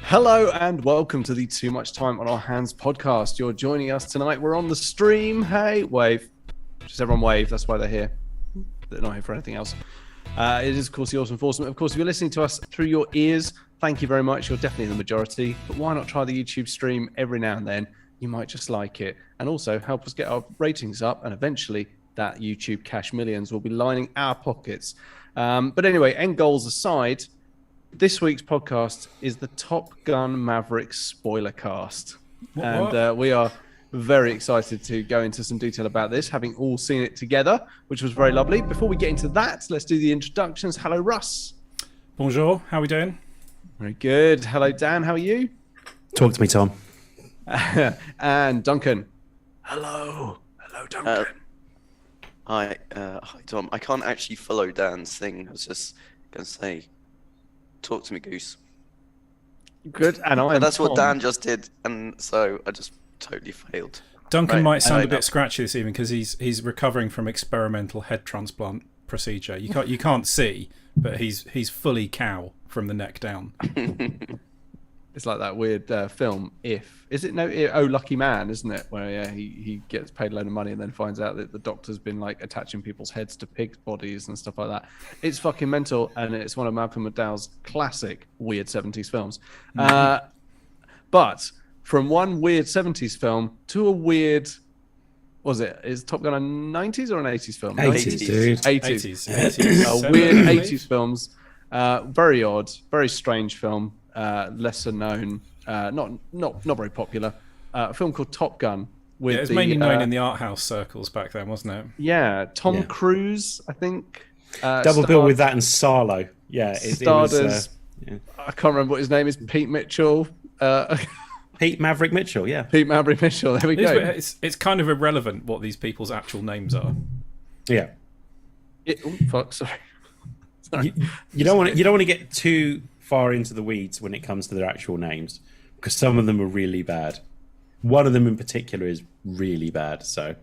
Hello and welcome to the Too Much Time on Our Hands podcast. You're joining us tonight. We're on the stream. Hey, wave. Just everyone wave. That's why they're here. They're not here for anything else. It is, of course, the Awesome Enforcement. Of course, if you're listening to us through your ears, thank you very much. You're definitely the majority. But why not try the YouTube stream every now and then? You might just like it. And also help us get our ratings up. And eventually, that YouTube cash millions will be lining our pockets. But anyway, end goals aside, this week's podcast is the Top Gun Maverick spoiler cast. And we are very excited to go into some detail about this, having all seen it together, which was very lovely. Before we get into that, let's do the introductions. Hello, Russ. Bonjour. How are we doing? Very good. Hello, Dan. How are you? Talk to me, Tom. And Duncan. Hello. Hello, Duncan. Hi, Tom. I can't actually follow Dan's thing. I was just going to say, talk to me, Goose. Good. And that's Tom. what Dan just did, and so I just totally failed. Duncan might sound a bit scratchy this evening because he's recovering from experimental head transplant procedure. You can't see, but he's fully cow from the neck down. It's like that weird film, Oh Lucky Man, isn't it? Where he gets paid a load of money and then finds out that the doctor's been like attaching people's heads to pig bodies and stuff like that. It's fucking mental, and it's one of Malcolm McDowell's classic weird 70s films. Mm-hmm. But from one weird 70s film to a weird, is Top Gun a 90s or an 80s film? 80s, dude. 80s. Weird 80s films. Very odd, very strange film. Lesser known, not very popular. A film called Top Gun. It was mainly known in the art house circles back then, wasn't it? Yeah, Tom Cruise, I think. Double bill with that and Sarlo. Yeah, starred as, I can't remember what his name is. Pete Mitchell. Pete Maverick Mitchell. Yeah, Pete Maverick Mitchell. There we go. It's kind of irrelevant what these people's actual names are. Yeah. Sorry. You don't want to get too far into the weeds when it comes to their actual names, because some of them are really bad. One of them in particular is really bad. So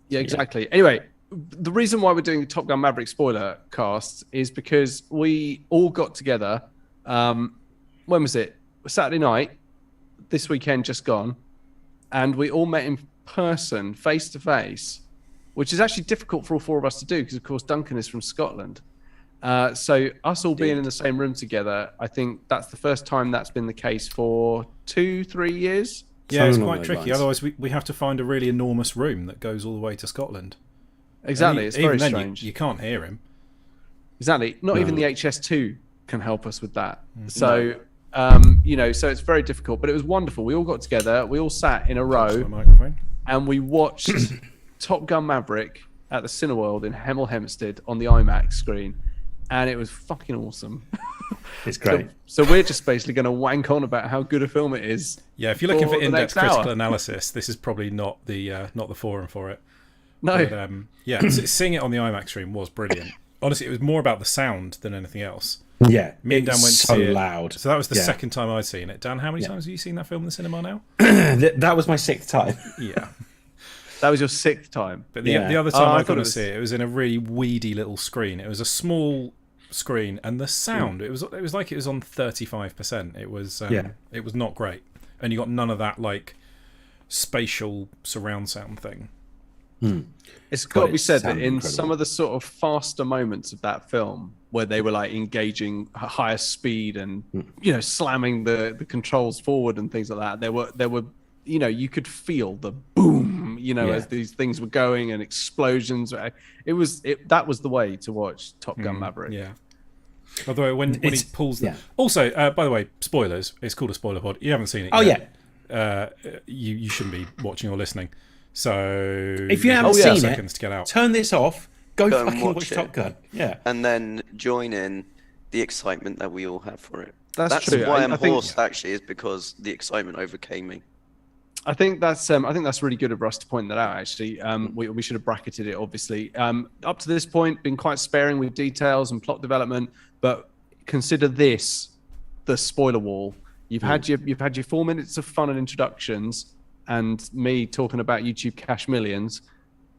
yeah, exactly. Anyway, the reason why we're doing the Top Gun Maverick spoiler cast is because we all got together. When was it? Saturday night, this weekend just gone, and we all met in person, face to face, which is actually difficult for all four of us to do because, of course, Duncan is from Scotland. So us all being in the same room together, I think that's the first time that's been the case for 2-3 years. Yeah, it's quite tricky. Otherwise, we have to find a really enormous room that goes all the way to Scotland. Exactly, it's very strange. You can't hear him. Exactly. Not even the HS2 can help us with that. So, so it's very difficult. But it was wonderful. We all got together. We all sat in a row, and we watched Top Gun Maverick at the Cineworld in Hemel Hempstead on the IMAX screen. And it was fucking awesome. It's great. So we're just basically going to wank on about how good a film it is. Yeah, if you're looking for in-depth critical analysis, this is probably not the forum for it. No. But, seeing it on the IMAX screen was brilliant. Honestly, it was more about the sound than anything else. Yeah, me and Dan went so to see loud. It. So that was the second time I'd seen it. Dan, how many times have you seen that film in the cinema now? That was my 6th time. Yeah. That was your 6th time. But the other time I got to see it was in a really weedy little screen. It was a small screen, and the sound it was like it was on 35%. It was not great, and you got none of that like spatial surround sound thing. It's got to be said that in some of the sort of faster moments of that film where they were like engaging at higher speed and slamming the controls forward and things like that, there were you could feel the boom as these things were going and explosions. That was the way to watch Top Gun Maverick. Yeah. By the way, when he pulls the... Also, by the way, spoilers. It's called a spoiler pod. You haven't seen it yet. You shouldn't be watching or listening. So if you haven't seen seconds to get out. Turn this off. Go fucking watch Top Gun. Yeah. And then join in the excitement that we all have for it. That's true. Why I'm hoarse, actually, is because the excitement overcame me. I think that's really good of us to point that out. Actually, we should have bracketed it. Obviously, up to this point, been quite sparing with details and plot development. But consider this the spoiler wall. You've had your 4 minutes of fun and introductions, and me talking about YouTube Cash Millions.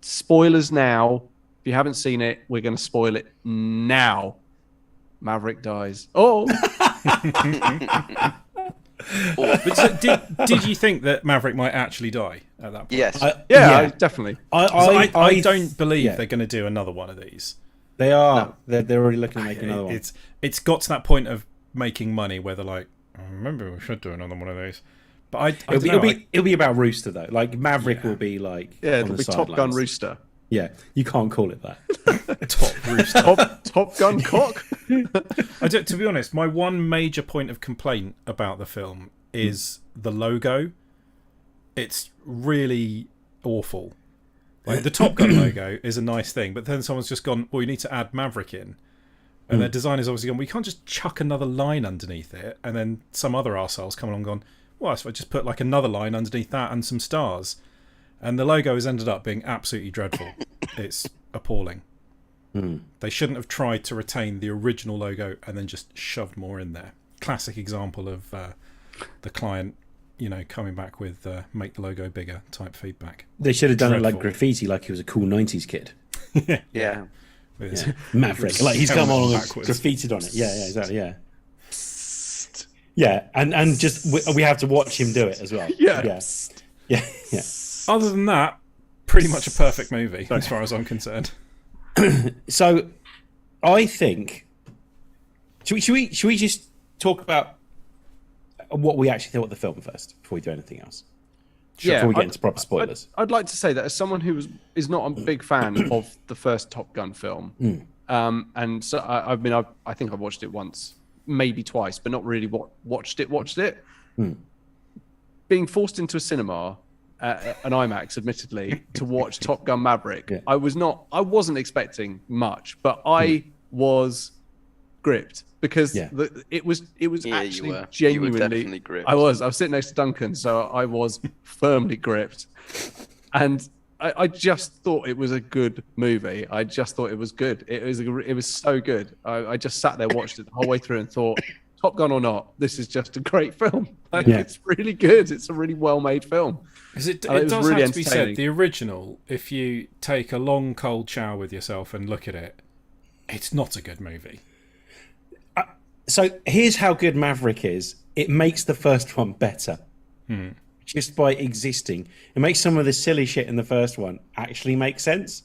Spoilers now. If you haven't seen it, we're going to spoil it now. Maverick dies. Oh. But so did you think that Maverick might actually die at that point? Yes. Definitely. I don't believe they're going to do another one of these. They are. No. They're already looking to make another one. It's got to that point of making money where they're like, I remember we should do another one of these. But it'll be about Rooster though. Like Maverick will be like it'll be Top Gun Rooster. Yeah, you can't call it that. Top Rooster. Top Gun Cock. To be honest, my one major point of complaint about the film is the logo. It's really awful. Like the Top Gun logo is a nice thing, but then someone's just gone, well, you need to add Maverick in. And their designer's obviously gone, we can't just chuck another line underneath it. And then some other arseholes come along and gone, well, so I just put like another line underneath that and some stars. And the logo has ended up being absolutely dreadful. It's appalling. They shouldn't have tried to retain the original logo and then just shoved more in there. Classic example of the client, coming back with make the logo bigger type feedback. They should have done it like graffiti, like he was a cool 90s kid. Yeah. Maverick, like he's come on and graffitied on it. Yeah, exactly. Yeah, and just we have to watch him do it as well. Yeah. Other than that, pretty much a perfect movie as far as I'm concerned. So, I think should we just talk about what we actually thought of the film first before we do anything else? Before we get into proper spoilers. I'd like to say that as someone who is not a big fan of the first Top Gun film, and so I think I've watched it once, maybe twice, but not really watched it. Being forced into a cinema, an IMAX, admittedly, to watch Top Gun Maverick, I wasn't expecting much, but I was gripped because it was actually genuinely. You were definitely gripped. I was sitting next to Duncan, so I was firmly gripped, and I just thought it was a good movie. I just thought it was good. It was so good. I just sat there, watched it the whole way through, and thought, Top Gun or not, this is just a great film. It's really good. It's a really well-made film. It does really have to be said, the original, if you take a long cold shower with yourself and look at it, it's not a good movie. So here's how good Maverick is. It makes the first one better. Just by existing. It makes some of the silly shit in the first one actually make sense.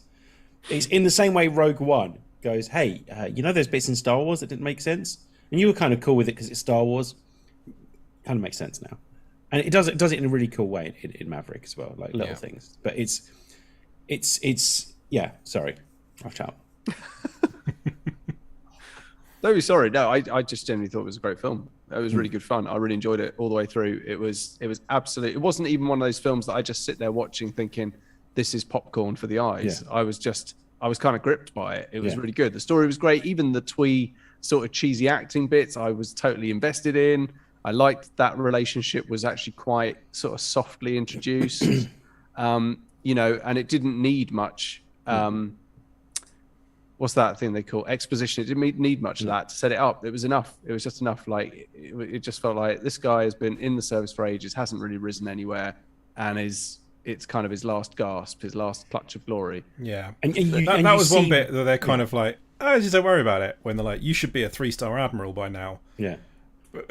It's in the same way Rogue One goes, hey, there's bits in Star Wars that didn't make sense? And you were kind of cool with it because it's Star Wars. Kind of makes sense now. And it does it in a really cool way in Maverick as well, like little things. But it's sorry. I'll shut up. Don't be sorry. No, I just genuinely thought it was a great film. It was really good fun. I really enjoyed it all the way through. It was absolute. It wasn't even one of those films that I just sit there watching thinking, this is popcorn for the eyes. I was kind of gripped by it. It was really good. The story was great. Even the twee sort of cheesy acting bits, I was totally invested in. I liked that relationship was actually quite sort of softly introduced, and it didn't need much. What's that thing they call exposition? It didn't need much of that to set it up. It was enough. It was just enough. Like it just felt like this guy has been in the service for ages, hasn't really risen anywhere, and it's kind of his last gasp, his last clutch of glory. Yeah, and that was one bit that they're kind of like, oh, just don't worry about it. When they're like, you should be a 3-star admiral by now. Yeah.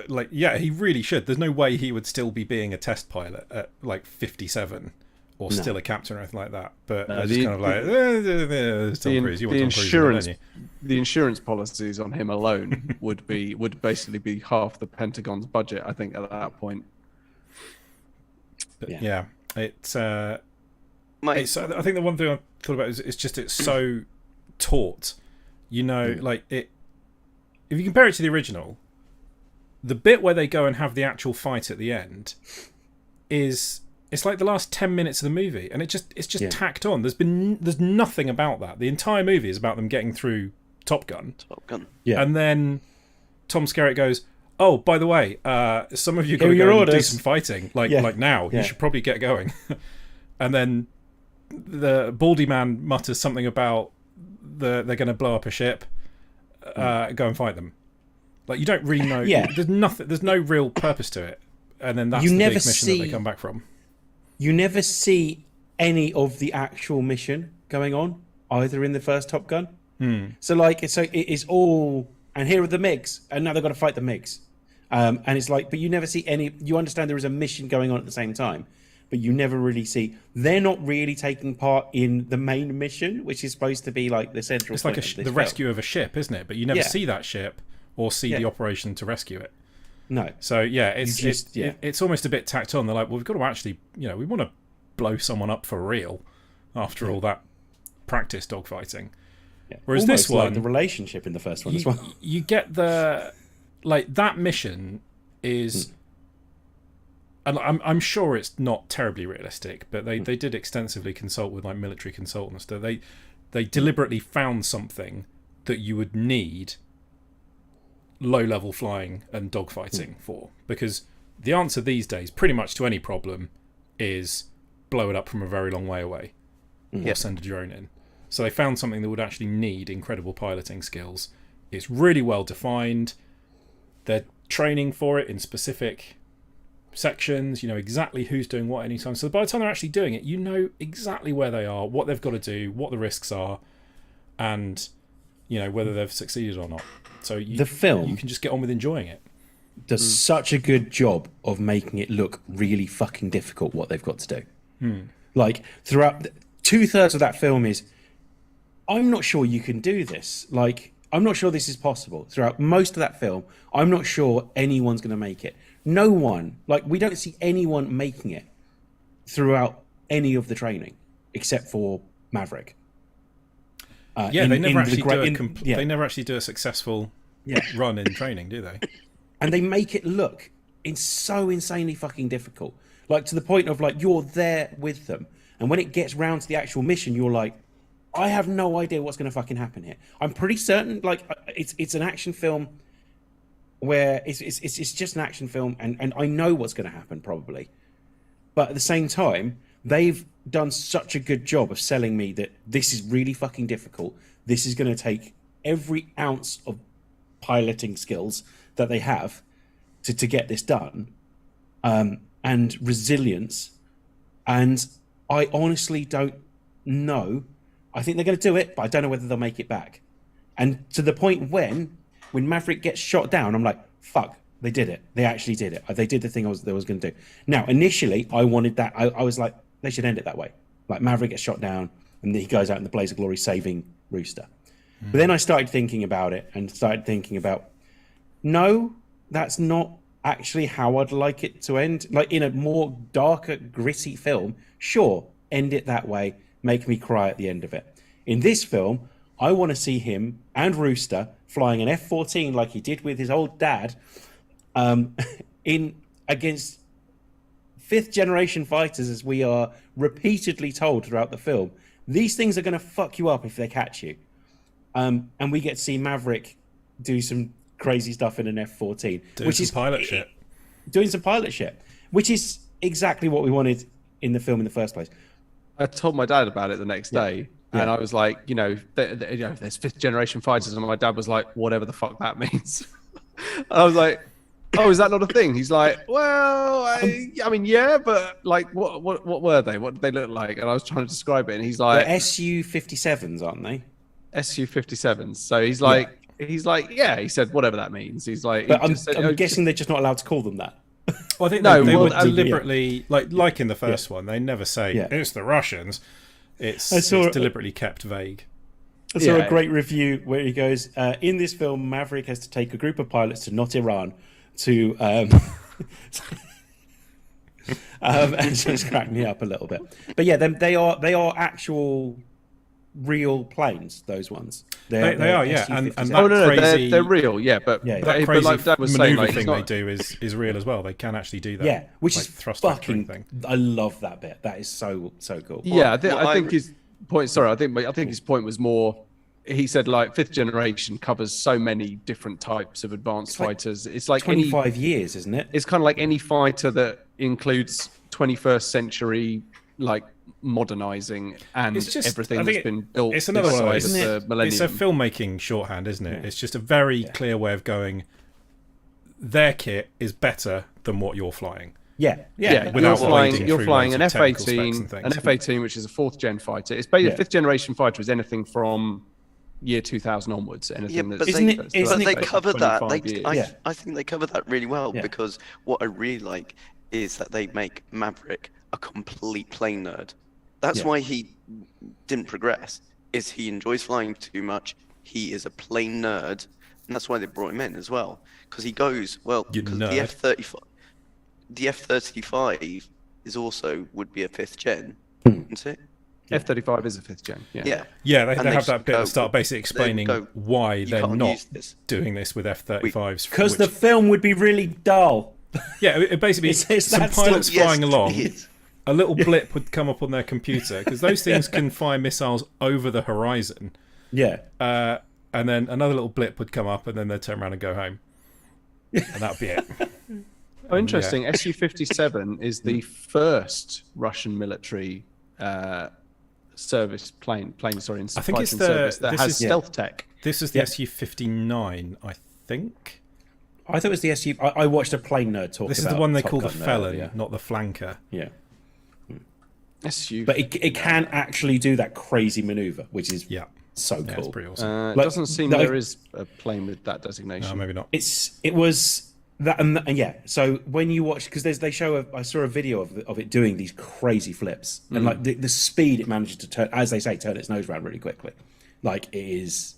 Like, yeah, he really should. There's no way he would still be being a test pilot at like 57 or still a captain or anything like that. But they're just kind of like, Tom Cruise, you want Tom Cruise, don't you? The insurance policies on him alone would basically be half the Pentagon's budget, I think, at that point. But yeah, I think the one thing I thought about is it's so taut. Like it. If you compare it to the original, the bit where they go and have the actual fight at the end it's like the last 10 minutes of the movie, and it's just tacked on. There's nothing about that. The entire movie is about them getting through Top Gun. Yeah. And then Tom Skerritt goes, oh, by the way, some of you got to go and do some fighting. Like now. You should probably get going. And then the baldy man mutters something about they're going to blow up a ship. Go and fight them. Like, you don't really know. There's nothing. There's no real purpose to it. And then that's the big mission that they come back from. You never see any of the actual mission going on either in the first Top Gun. So it is all, and here are the MiGs, and now they've got to fight the MiGs. And it's like, but you never see any. You understand there is a mission going on at the same time, but you never really see. They're not really taking part in the main mission, which is supposed to be like the central. It's like the rescue of a ship, isn't it? But you never see that ship or see the operation to rescue it. No. So it's almost a bit tacked on. They're like, well, we've got to actually, we want to blow someone up for real after all that practice dogfighting. Yeah. Whereas almost this one, like the relationship in the first one as well. You get that mission is, and I'm sure it's not terribly realistic, but they did extensively consult with like military consultants. They deliberately found something that you would need low-level flying and dogfighting for, because the answer these days, pretty much to any problem, is blow it up from a very long way away, or send a drone in. So they found something that would actually need incredible piloting skills. It's really well defined. They're training for it in specific sections. You know exactly who's doing what anytime. So by the time they're actually doing it, you know exactly where they are, what they've got to do, what the risks are, and whether they've succeeded or not. So the film, you can just get on with enjoying it. Does such a good job of making it look really fucking difficult what they've got to do. Like throughout 2/3 of that film is, I'm not sure you can do this. Like, I'm not sure this is possible. Throughout most of that film, I'm not sure anyone's going to make it. No one, we don't see anyone making it throughout any of the training except for Maverick. They never actually do a successful run in training, do they? And they make it look so insanely fucking difficult, to the point of you're there with them, and when it gets round to the actual mission, you're like, I have no idea what's going to fucking happen here. I'm pretty certain, it's an action film where it's just an action film, and I know what's going to happen probably, but at the same time, they've done such a good job of selling me that this is really fucking difficult. This is going to take every ounce of piloting skills that they have to get this done, and resilience. And I honestly don't know. I think they're going to do it, but I don't know whether they'll make it back. And to the point when Maverick gets shot down, I'm like, fuck, they did it. They actually did it. They did the thing they was going to do. Now, initially, I wanted that. I was like, they should end it that way. Like, Maverick gets shot down, and then he goes out in the blaze of glory saving Rooster. But then I started thinking about it, and started thinking about, no, that's not actually how I'd like it to end. Like, in a more darker, gritty film, sure, end it that way, make me cry at the end of it. In this film, I want to see him and Rooster flying an F-14 like he did with his old dad, in against fifth generation fighters, as we are repeatedly told throughout the film. These things are going to fuck you up if they catch you. And we get to see Maverick do some crazy stuff in an F-14, which is pilot shit. Doing some pilot shit, which is exactly what we wanted in the film in the first place. I told my dad about it the next day, and I was like, there's fifth generation fighters, and my dad was like, whatever the fuck that means. And I was like, oh, is that not a thing? He's like, well, I mean, yeah, but what were they? What did they look like? And I was trying to describe it, and he's like, they're Su-57s, aren't they? Su-57s. So he's like, yeah. He said, whatever that means. He's like, but I'm guessing they're just not allowed to call them that. Well, I think they would deliberately, like in the first one, they never say it's the Russians. It's deliberately kept vague. I saw a great review where he goes, in this film, Maverick has to take a group of pilots to not Iran to... and so it's cracked me up a little bit. But yeah, they are actual real planes, those ones. They are, yeah. And they're real, yeah. But like Dad was saying, thing they do is real as well. They can actually do that. Yeah, which is thrust fucking thing. I love that bit. That is so cool. Yeah, I think his point. Sorry, I think his point was more. He said fifth generation covers so many different types of advanced fighters. It's like 25 years, isn't it? It's kind of like any fighter that includes 21st century modernizing and everything that's been built. It's another one, isn't it? It's a filmmaking shorthand, isn't it? It's just a very clear way of going, their kit is better than what you're flying. Yeah. You're flying an F-18, which is a fourth gen fighter. It's basically a fifth generation fighter is anything from year 2000 onwards. Anything but that's they cover that. I think they cover that really well because what I really like is that they make Maverick a complete plane nerd. That's why he didn't progress. Is he enjoys flying too much? He is a plane nerd, and that's why they brought him in as well. Because he goes because the F-35 is also would be a 5th gen, isn't it? F-35 is a 5th gen. Yeah. They have that bit at the start, basically explaining why they're not doing this with F-35s. Because the film would be really dull. Yeah, it basically some pilots flying along. A little blip would come up on their computer because those things can fire missiles over the horizon. Yeah. And then another little blip would come up, and then they'd turn around and go home, and that'd be it. Oh, interesting. Su-57 is the first Russian military service plane. Sorry, in supply chain service that has stealth tech. This is the Su-59, I think. I thought it was the Su. I watched a plane nerd talk. This about is the one they Top call the Gun felon, not the flanker. Yeah. Su. But it can actually do that crazy maneuver, which is so cool. It's pretty awesome. It doesn't seem there is a plane with that designation. No, maybe not. It was that, and so when you watch, because I saw a video of it doing these crazy flips, and like the speed it manages to turn, as they say, turn its nose around really quickly. Like it is.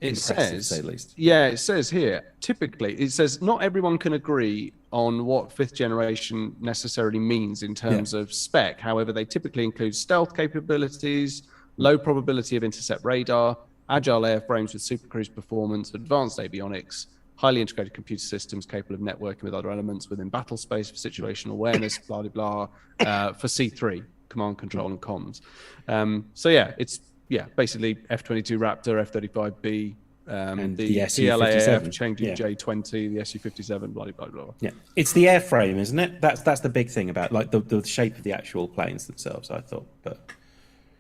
It says, to say the least. Yeah, it says here, typically, it says not everyone can agree on what 5th generation necessarily means in terms of spec. However, they typically include stealth capabilities, low probability of intercept radar, agile airframes with supercruise performance, advanced avionics, highly integrated computer systems capable of networking with other elements within battle space for situational awareness, blah, blah, blah, for C3, command, control, and comms. It's basically F-22 Raptor, F-35B, and the PLAF, changing J-20, the Su-57, blah, blah, blah. Yeah, it's the airframe, isn't it? That's the big thing about like the shape of the actual planes themselves, I thought. But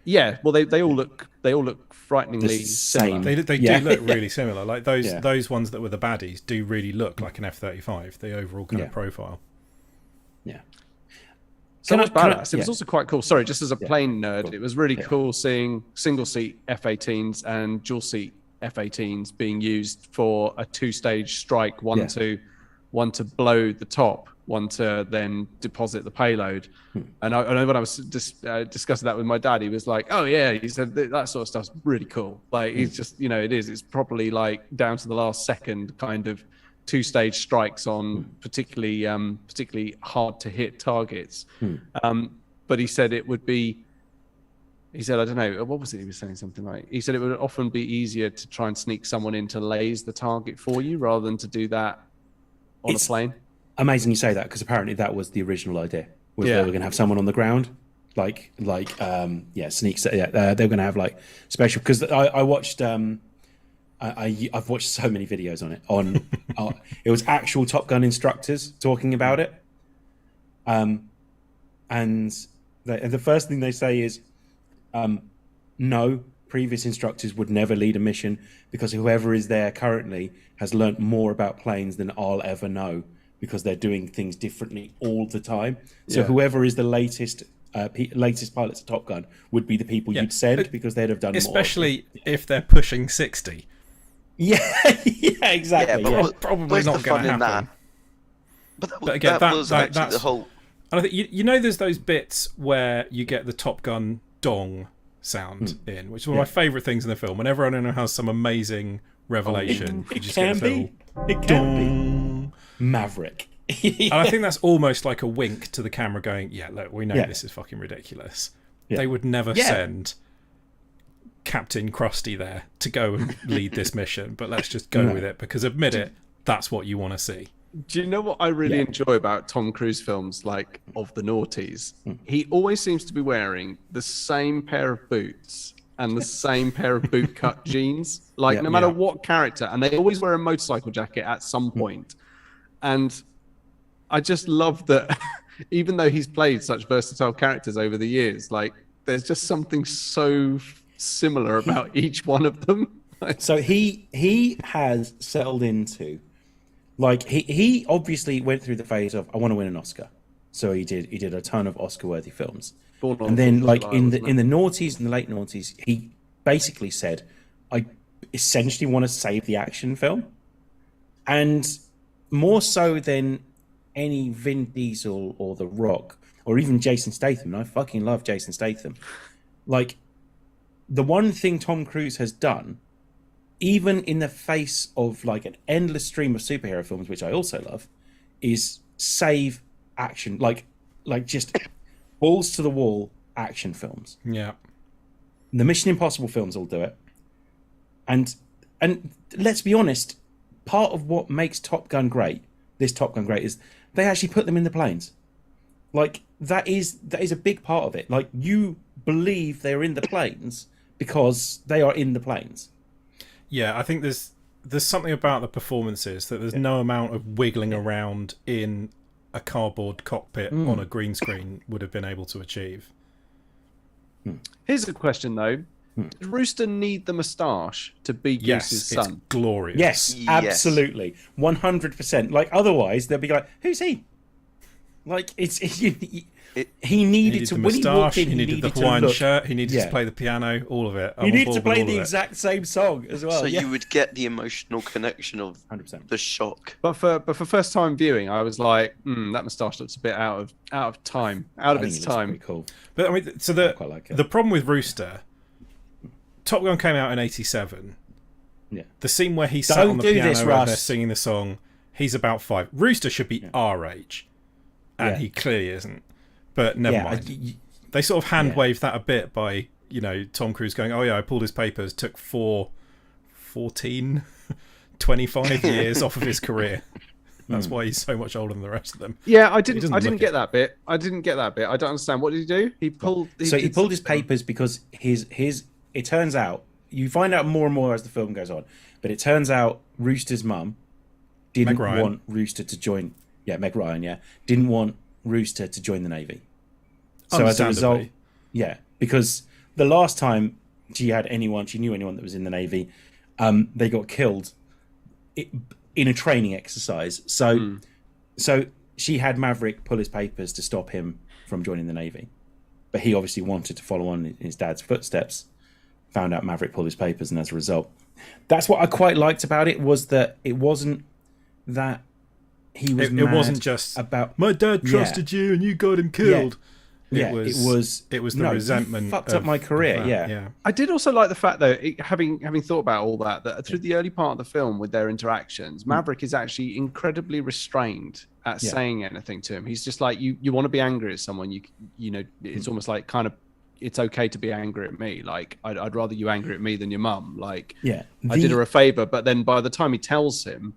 yeah, well, they all look frighteningly similar. They do look really similar. Like those ones that were the baddies do really look like an F-35. The overall kind of profile. Yeah. So much badass. It was also quite cool. Sorry, just as a plane nerd, it was really cool seeing single-seat F-18s and dual-seat F-18s being used for a 2-stage strike, one to blow the top, one to then deposit the payload. And I know when I was discussing that with my dad, he was like, "Oh yeah," he said that sort of stuff's really cool. Like he's just, it's probably like down to the last second kind of 2-stage strikes on particularly hard to hit targets. But he said it would be. He said, I don't know, what was it he was saying? Something like, he said it would often be easier to try and sneak someone in to laze the target for you rather than to do that on a plane. Amazing you say that, because apparently that was the original idea. They were going to have someone on the ground, sneaks. They were going to have like special, because I watched, I've watched so many videos on it. It was actual Top Gun instructors talking about it. And the first thing they say is, no, previous instructors would never lead a mission because whoever is there currently has learnt more about planes than I'll ever know, because they're doing things differently all the time. So whoever is the latest pilots of Top Gun would be the people you'd send, because they'd have done especially if they're pushing 60. Yeah, exactly. But probably not going to happen. But again, that was actually the whole. And I think there's those bits where you get the Top Gun dong sound in, which is one of my favourite things in the film. Whenever anyone has some amazing revelation, it can be Maverick. And I think that's almost like a wink to the camera going, yeah, look, we know this is fucking ridiculous. They would never send Captain Krusty there to go and lead this mission, but let's just go with it, because admit it, that's what you want to see. Do you know what I really enjoy about Tom Cruise films, like of the noughties? He always seems to be wearing the same pair of boots and the same pair of bootcut jeans, like no matter what character, and they always wear a motorcycle jacket at some point. And I just love that even though he's played such versatile characters over the years, like there's just something so similar about each one of them. So he has settled into, like, he obviously went through the phase of, I want to win an Oscar. So he did a ton of Oscar-worthy films. And then, like, in the noughties, in the late noughties, he basically said, I essentially want to save the action film, and more so than any Vin Diesel or The Rock or even Jason Statham. And I fucking love Jason Statham. Like, the one thing Tom Cruise has done, even in the face of like an endless stream of superhero films, which I also love, is save action, like just balls to the wall action films. Yeah. The Mission Impossible films will do it. And let's be honest, part of what makes Top Gun great, this Top Gun great, is they actually put them in the planes. Like, that is a big part of it. Like, you believe they're in the planes because they are in the planes. Yeah, I think there's something about the performances that there's no amount of wiggling around in a cardboard cockpit on a green screen would have been able to achieve. Here's a question though. Does Rooster need the moustache to be Goose's son? It's glorious. Yes, absolutely. 100%. Like, otherwise they'll be like, who's he? Like, he needed to, the when he walked in, he needed the Hawaiian shirt, he needed to play the piano, all of it. He needed to play the exact same song as well. So you would get the emotional connection of 100%. the shock. But for first time viewing, I was like, that moustache looks a bit out of time, out of its time. Pretty cool. But I mean, so the problem with Rooster, Top Gun came out in '87. Yeah. The scene where he sat on the piano and they're singing the song, he's about 5. Rooster should be our age, and he clearly isn't. But never mind. They sort of hand-waved that a bit by, Tom Cruise going, oh yeah, I pulled his papers, took 25 years off of his career. That's why he's so much older than the rest of them. Yeah, I didn't get that bit. I don't understand. What did he do? He pulled his papers because it turns out, you find out more and more as the film goes on, but it turns out Rooster's mum didn't want Rooster to join. Yeah, Meg Ryan, didn't want Rooster to join the Navy. So as a result, because the last time she knew anyone that was in the Navy, they got killed in a training exercise. So she had Maverick pull his papers to stop him from joining the Navy. But he obviously wanted to follow on in his dad's footsteps, found out Maverick pulled his papers, and as a result, that's what I quite liked about it, was that it wasn't that he was it wasn't just about my dad trusted you and you got him killed. It was the resentment. You fucked up my career. Yeah. I did also like the fact though, having thought about all that through the early part of the film with their interactions, Maverick is actually incredibly restrained at saying anything to him. He's just like, you want to be angry at someone, you know, it's almost like kind of, it's okay to be angry at me. Like, I'd rather you angry at me than your mum. Like, I did her a favor, but then by the time he tells him,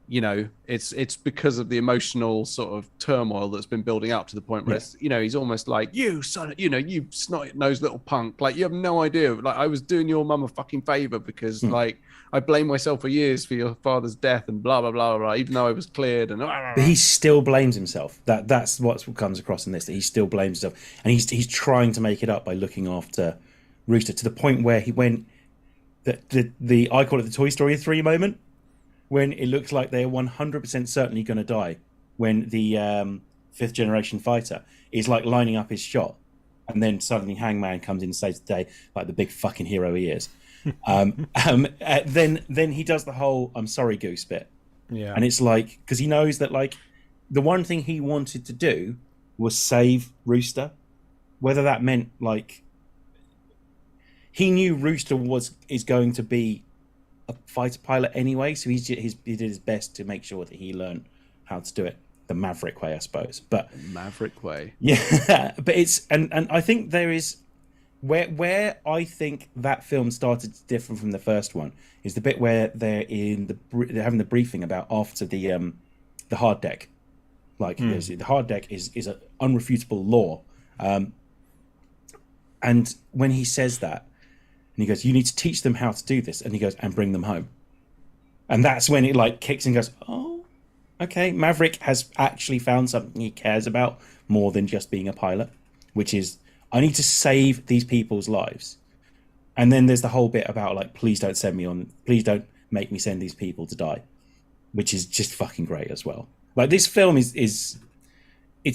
it's because of the emotional sort of turmoil that's been building up to the point where it's, he's almost like, you son, you snot-nosed little punk. Like, you have no idea. Like, I was doing your mum a fucking favor because like I blamed myself for years for your father's death and blah blah blah blah. Even though I was cleared and but he still blames himself. That's what comes across in this. That he still blames himself, and he's trying to make it up by looking after Rooster to the point where he went the I call it the Toy Story 3 moment, when it looks like they're 100% certainly going to die, when the fifth generation fighter is like lining up his shot, and then suddenly Hangman comes in and saves the day, like the big fucking hero he is. Then he does the whole "I'm sorry, Goose" bit, and it's like, because he knows that like the one thing he wanted to do was save Rooster, whether that meant like he knew Rooster is going to be a fighter pilot anyway, so he did his best to make sure that he learned how to do it the Maverick way, I suppose. But Maverick way, but it's and I think there is where I think that film started to differ from the first one is the bit where they're having the briefing about after the hard deck, like the hard deck is an unrefutable law, and when he says that. And he goes, you need to teach them how to do this. And he goes, and bring them home. And that's when it like kicks and goes, oh, okay. Maverick has actually found something he cares about more than just being a pilot, which is, I need to save these people's lives. And then there's the whole bit about like, please don't make me send these people to die, which is just fucking great as well. Like, this film is it's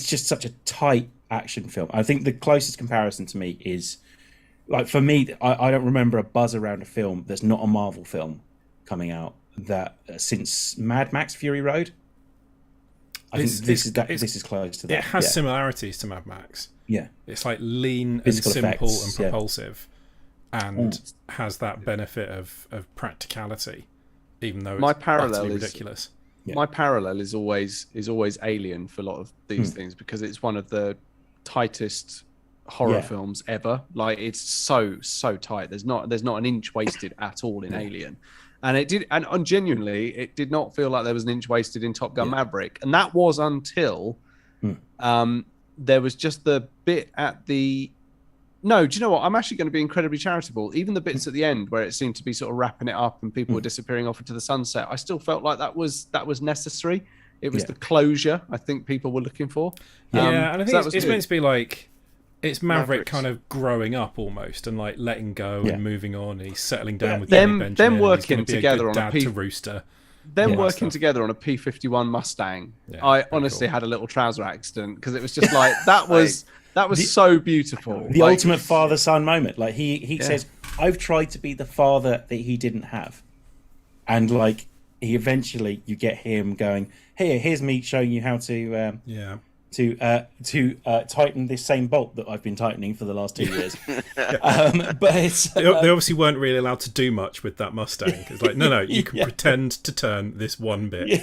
just such a tight action film. I think the closest comparison to me is like for me, I don't remember a buzz around a film that's not a Marvel film coming out that since Mad Max Fury Road. I think this is close to that. It has similarities to Mad Max. Yeah, it's like lean Physical and simple effects, and propulsive, and has that benefit of practicality, even though it's utterly ridiculous. My parallel is always Alien for a lot of these things, because it's one of the tightest horror films ever. Like, it's so tight. There's not an inch wasted at all in Alien. And genuinely, it did not feel like there was an inch wasted in Top Gun Maverick. And that was until there was just the bit at the... No, do you know what? I'm actually going to be incredibly charitable. Even the bits at the end where it seemed to be sort of wrapping it up and people were disappearing off into the sunset, I still felt like that was necessary. It was the closure I think people were looking for. And I think it's meant to be like... It's Maverick kind of growing up almost, and like letting go and moving on. He's settling down with them working together on a Rooster. Them working together on a P-51 Mustang. I honestly had a little trouser accident, because it was just like that was so beautiful. The ultimate father-son moment. Like he says, "I've tried to be the father that he didn't have," and like he eventually, you get him going, "Here's me showing you how to to tighten this same bolt that I've been tightening for the last 2 years." But they obviously weren't really allowed to do much with that Mustang. It's like, no, you can pretend to turn this one bit.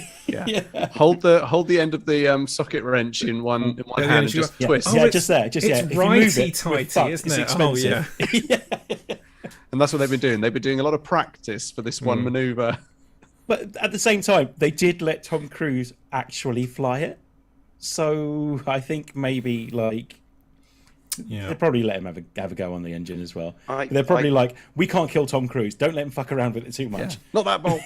Hold the end of the socket wrench in one hand and just twist. Just there. It's righty-tighty, isn't it? Expensive. And that's what they've been doing. They've been doing a lot of practice for this one maneuver. But at the same time, they did let Tom Cruise actually fly it. So I think maybe they'll probably let him have a go on the engine as well. They're probably like, we can't kill Tom Cruise. Don't let him fuck around with it too much. Not that bolt.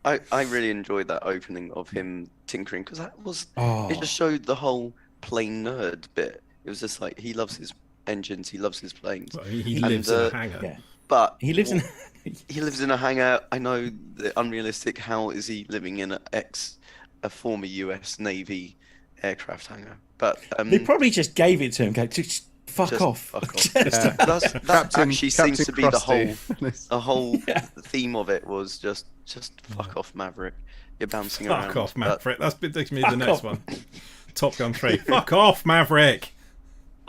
I really enjoyed that opening of him tinkering, because that was it just showed the whole plane nerd bit. It was just like, he loves his engines, he loves his planes. Well, he lives in a hangar. But he lives in a hangar. I know the unrealistic. How is he living in a former US Navy aircraft hangar? But they probably just gave it to him. Go, just fuck off. That actually seems to be the whole theme of it, was just fuck off, Maverick. You're bouncing around. Fuck off, Maverick. That's going to be the next one. Top Gun 3. Fuck off, Maverick.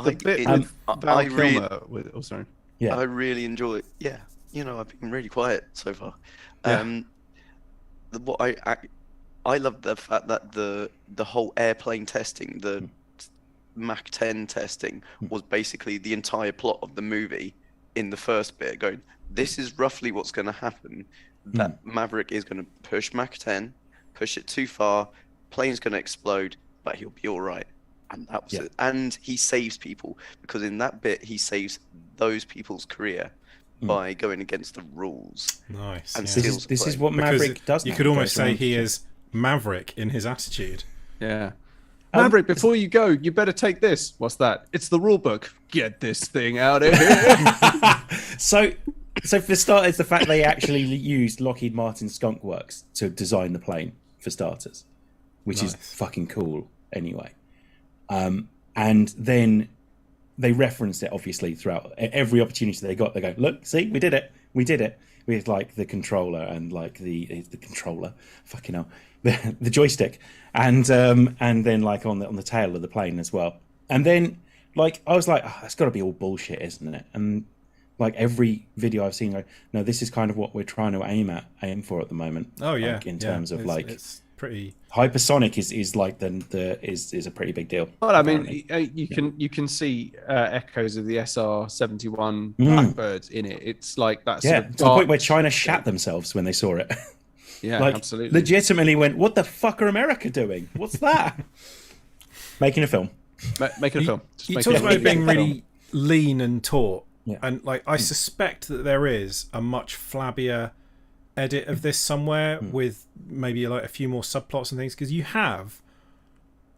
The bit with Val Kilmer sorry. Yeah. I really enjoy it. Yeah, I've been really quiet so far. What I love the fact that the whole airplane testing, the Mach 10 testing, was basically the entire plot of the movie in the first bit, going, this is roughly what's going to happen, that Maverick is going to push Mach 10, push it too far, plane's going to explode, but he'll be all right. And that was it. And he saves people, because in that bit, he saves those people's career by going against the rules. Nice. And this is what Maverick does. You could almost say he is Maverick in his attitude. Yeah. Maverick, before you go, you better take this. What's that? It's the rule book. Get this thing out of here. So for starters, the fact they actually used Lockheed Martin Skunk Works to design the plane, for starters, which is fucking cool anyway. And then they referenced it, obviously, throughout every opportunity they got. They go, look, see, we did it with like the controller and like the controller, fucking hell, the joystick, and then like on the tail of the plane as well. And then like I was like, it's got to be all bullshit, isn't it? And like every video I've seen, no, this is kind of what we're trying to aim for at the moment. Oh yeah, like, in terms of like. It's pretty hypersonic is like is a pretty big deal. Well, I mean, you can see echoes of the SR-71 Blackbird in it. It's like that. Yeah, to the point where China shat themselves when they saw it. Yeah, like, absolutely. Legitimately went, what the fuck are America doing? What's that? Making a film. Making a film. You talked about it being really lean and taut, and like I suspect that there is a much flabbier edit of this somewhere with maybe like a few more subplots and things, because you have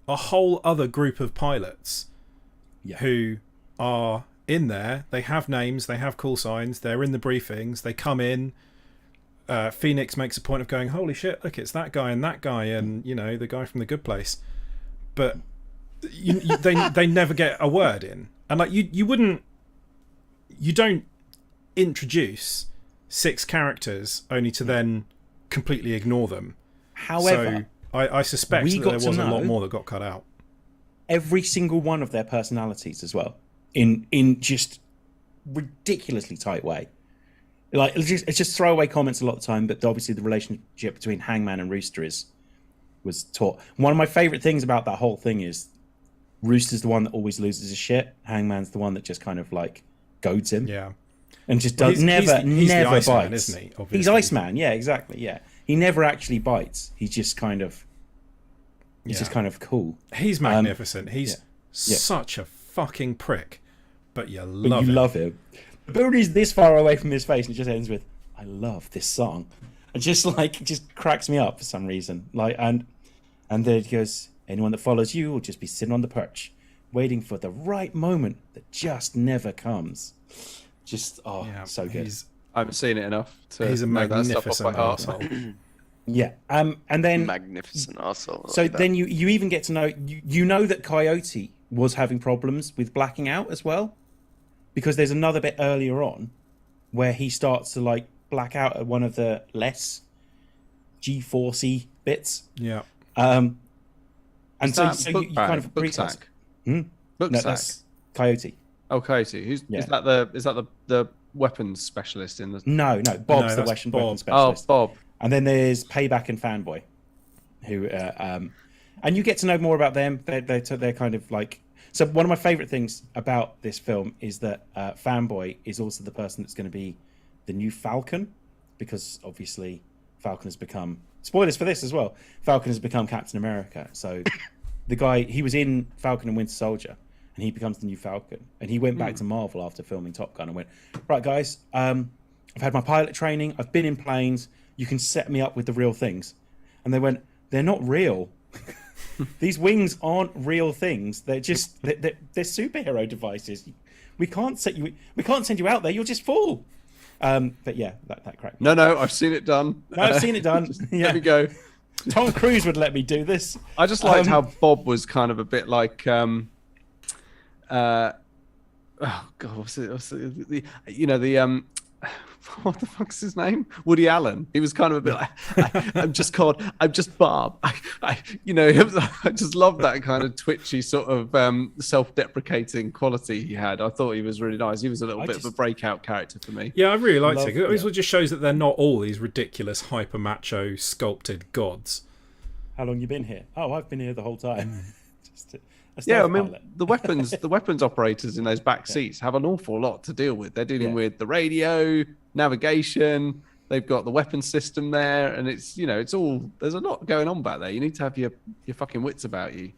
a whole other group of pilots who are in there. They have names, they have call signs, they're in the briefings, they come in. Phoenix makes a point of going, holy shit, look, it's that guy and the guy from The Good Place, but they never get a word in. And like you wouldn't you don't introduce 6 characters only to then completely ignore them. However, so I suspect that there was a lot more that got cut out. Every single one of their personalities as well, in just ridiculously tight way. Like it's just throwaway comments a lot of the time, but obviously the relationship between Hangman and Rooster was taught. One of my favorite things about that whole thing is Rooster's the one that always loses his shit. Hangman's the one that just kind of like goads him. Yeah. And just never bites. Man, isn't he? Obviously. He's Iceman, yeah, exactly, yeah. He never actually bites. He's just kind of just kind of cool. He's magnificent. He's such a fucking prick, but you love him. The build is this far away from his face and it just ends with, I love this song. And just cracks me up for some reason. Like and then it goes, anyone that follows you will just be sitting on the perch, waiting for the right moment that just never comes. Just so good. I haven't seen it enough to he's a know that stuff off magnificent by heart. arsehole. Yeah. And then magnificent arsehole. So then you even get to know you know that Coyote was having problems with blacking out as well, because there's another bit earlier on where he starts to like black out at one of the less G-forcey bits. Yeah. And Is so that you kind of Booksack? No, Booksack. that's Coyote. Oh, Coyote. Is that the weapons specialist in the? No, Bob's the weapon specialist. Oh, Bob. And then there's Payback and Fanboy, who and you get to know more about them. They're kind of like. So one of my favorite things about this film is that Fanboy is also the person that's going to be the new Falcon, because obviously Falcon has become, spoilers for this as well, Falcon has become Captain America. So the guy, he was in Falcon and Winter Soldier, and he becomes the new Falcon. And he went back to Marvel after filming Top Gun and went, right guys, I've had my pilot training, I've been in planes, you can set me up with the real things. And they went, they're not real. These wings aren't real things. They're just they're superhero devices. We can't send you out there. You'll just fall. But yeah, that cracked me. No, I've seen it done. No, I've seen it done. Yeah. There we go. Tom Cruise would let me do this. I just liked how Bob was kind of a bit like oh god, what's it? What the fuck's his name? Woody Allen. He was kind of a bit like, I'm just Bob. I just love that kind of twitchy sort of self-deprecating quality he had. I thought he was really nice. He was a little bit of a breakout character for me. Yeah, I really liked it. It also just shows that they're not all these ridiculous hyper macho sculpted gods. How long you been here? Oh, I've been here the whole time. Yeah, I mean, the weapons operators in those back seats have an awful lot to deal with. They're dealing with the radio, navigation. They've got the weapons system there, and it's all. There's a lot going on back there. You need to have your fucking wits about you.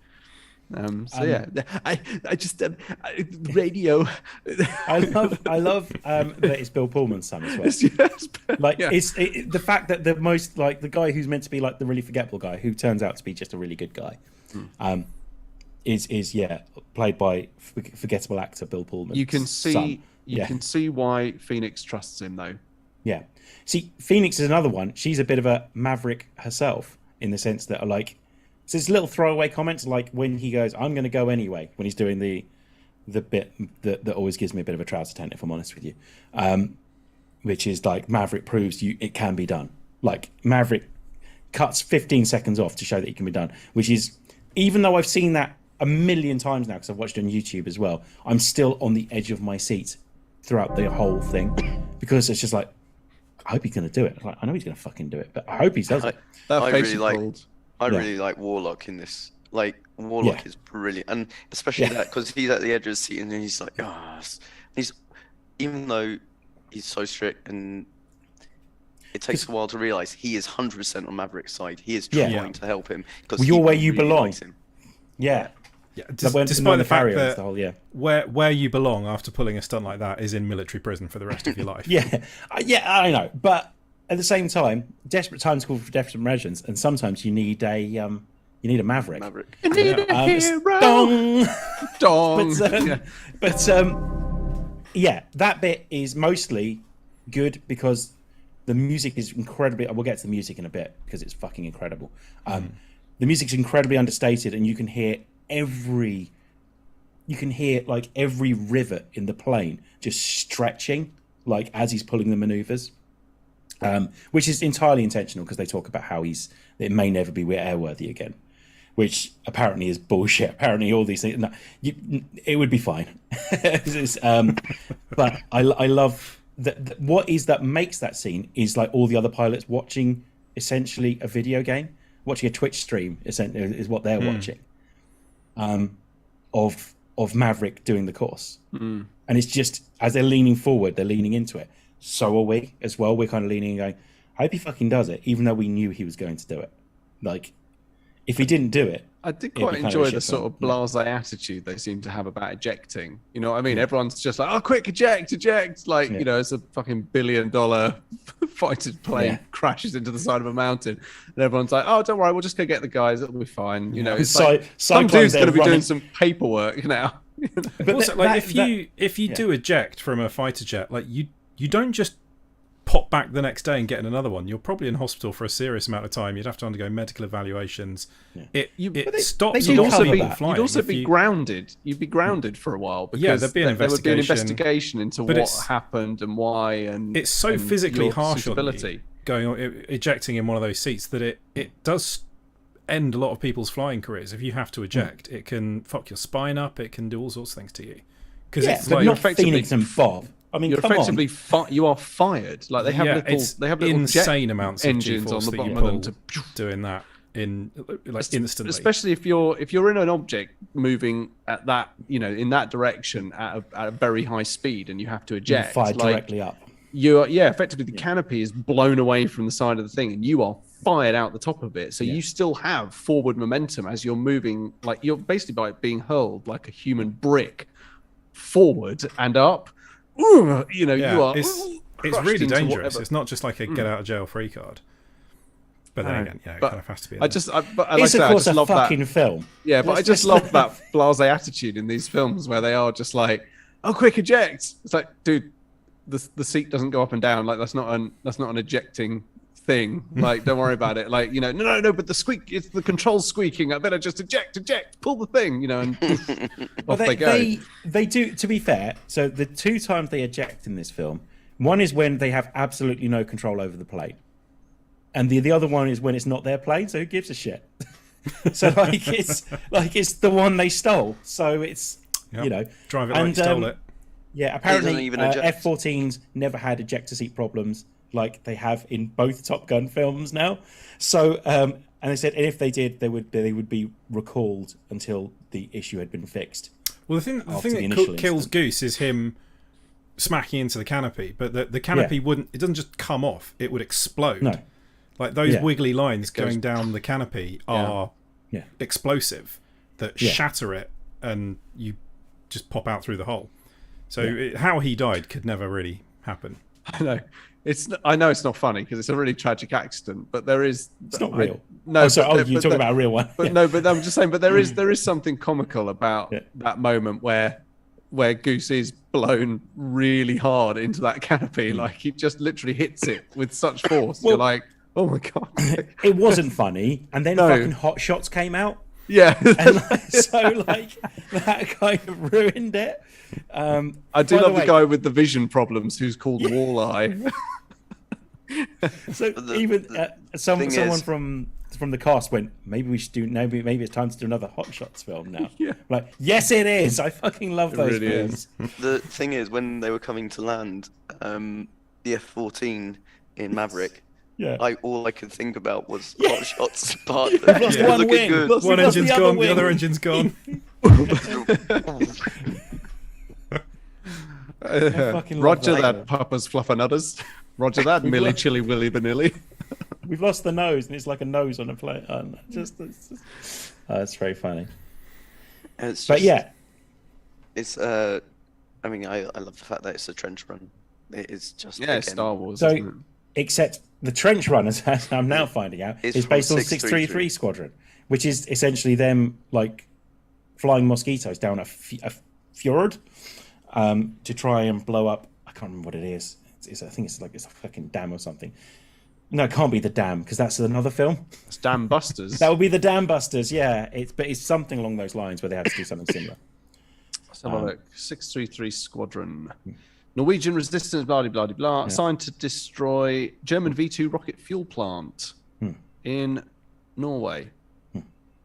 I just radio. I love that it's Bill Pullman's son as well. It's the fact that the guy who's meant to be like the really forgettable guy, who turns out to be just a really good guy. Is played by forgettable actor Bill Pullman. You can see why Phoenix trusts him though. Yeah. See, Phoenix is another one. She's a bit of a maverick herself in the sense that so it's little throwaway comments like when he goes, "I'm going to go anyway," when he's doing the bit that always gives me a bit of a trouser tent, if I'm honest with you, which is like Maverick proves it can be done. Like Maverick cuts 15 seconds off to show that it can be done, which is, even though I've seen that a million times now because I've watched it on YouTube as well, I'm still on the edge of my seat throughout the whole thing because it's just like, I hope he's going to do it. I know he's going to fucking do it, but I hope he does it. I really like Warlock in this. Like Warlock is brilliant, and especially that because he's at the edge of the seat and he's like, even though he's so strict and it takes a while to realise he is 100% on Maverick's side. He is trying to help him because you're where you really belong. likes him. Yeah. Despite the fact that where you belong after pulling a stunt like that is in military prison for the rest of your life. I know. But at the same time, desperate times call for desperate measures, and sometimes you need a Maverick. You need a hero. Dong. But that bit is mostly good because the music is incredibly. We'll get to the music in a bit because it's fucking incredible. The music's incredibly understated, and you can hear every you can hear like every rivet in the plane just stretching, like as he's pulling the maneuvers, which is entirely intentional because they talk about how it may never be airworthy again, which apparently is bullshit. Apparently, all these things, no, it would be fine. But I love that. What is that makes that scene is like all the other pilots watching essentially a video game, watching a Twitch stream. Is what they're watching. Of Maverick doing the course, and it's just as they're leaning forward, they're leaning into it. So are we as well. We're kind of leaning and going, I hope he fucking does it, even though we knew he was going to do it. Like, if he didn't do it, I did quite enjoy the sort of blasé attitude they seem to have about ejecting. You know what I mean? Everyone's just like, oh, quick, eject. Like, you know, it's a fucking $1 billion fighter plane crashes into the side of a mountain. And everyone's like, oh, don't worry, we'll just go get the guys. It'll be fine. You know, it's like, some dude's going to be doing some paperwork now. But also, like, if you do eject from a fighter jet, like, you don't just pop back the next day and get in another one. You're probably in hospital for a serious amount of time. You'd have to undergo medical evaluations. It stops you from flying. You'd also be grounded. You'd be grounded for a while because there'd be an there would be an investigation into what happened and why. And it's so physically harsh on you ejecting in one of those seats that it does end a lot of people's flying careers. If you have to eject, it can fuck your spine up. It can do all sorts of things to you. Because it's like not Phoenix and Bob. I mean, you're effectively you are fired. Like they have little insane jet amounts of engines on the bottom of them doing that instantly. Especially if you're in an object moving at that in that direction at a very high speed and you have to eject. Fired directly up. Effectively the canopy is blown away from the side of the thing and you are fired out the top of it. So you still have forward momentum as you're moving. Like you're basically being hurled like a human brick forward and up. You are. It's really dangerous. It's not just like a get out of jail free card. But then again, it kind of has to be. It's of course a fucking film. Yeah, but I just love that blasé attitude in these films where they are just like, "Oh, quick eject!" It's like, dude, the seat doesn't go up and down. Like that's not an ejecting thing. Like, don't worry about it. Like, no, but it's the controls squeaking. I better just eject, pull the thing, and off they go. They do, to be fair, so the two times they eject in this film, one is when they have absolutely no control over the plane. And the other one is when it's not their plane, so who gives a shit? So it's the one they stole. So it's drive it like you stole it. Yeah, apparently F-14s never had ejector seat problems like they have in both Top Gun films now. So, and they said if they did, they would be recalled until the issue had been fixed. Well, the thing that kills Goose is him smacking into the canopy, but the canopy it doesn't just come off; it would explode. No, like those wiggly lines going down the canopy are explosive that shatter it, and you just pop out through the hole. So how he died could never really happen. I know. I know it's not funny because it's a really tragic accident, but there is. It's not real. No, you're talking about a real one. But no, but I'm just saying. But there is something comical about that moment where Goose is blown really hard into that canopy, like he just literally hits it with such force. You're like, oh my god! It wasn't funny, and then fucking Hot Shots came out. Yeah, and that kind of ruined it. I do love the guy with the vision problems who's called Walleye. So someone from the cast went, maybe it's time to do another Hot Shots film now. Like, yes, it is. I fucking love those films. The thing is, when they were coming to land, the F-14 in Maverick. All I could think about was Hot Shots part. One wing. One engine's gone. The other engine's gone. Roger that, Papa's Fluffernutters. Roger that, Millie Chili Willy Vanilli. We've lost the nose, and it's like a nose on a plane. It's very funny. It's I mean, I love the fact that it's a trench run. It is just Star Wars. So, isn't it? Except the trench run, as I'm now finding out, is based on 633 Squadron, which is essentially them like flying mosquitoes down a fjord to try and blow up. I can't remember what it is. I think it's a fucking dam or something. No, it can't be the dam because that's another film. It's Dam Busters. That would be the Dam Busters. Yeah, but it's something along those lines where they had to do something similar. Let's have a look. 633 Squadron. Norwegian resistance, blah, blah, blah, blah. Assigned to destroy German V2 rocket fuel plant in Norway.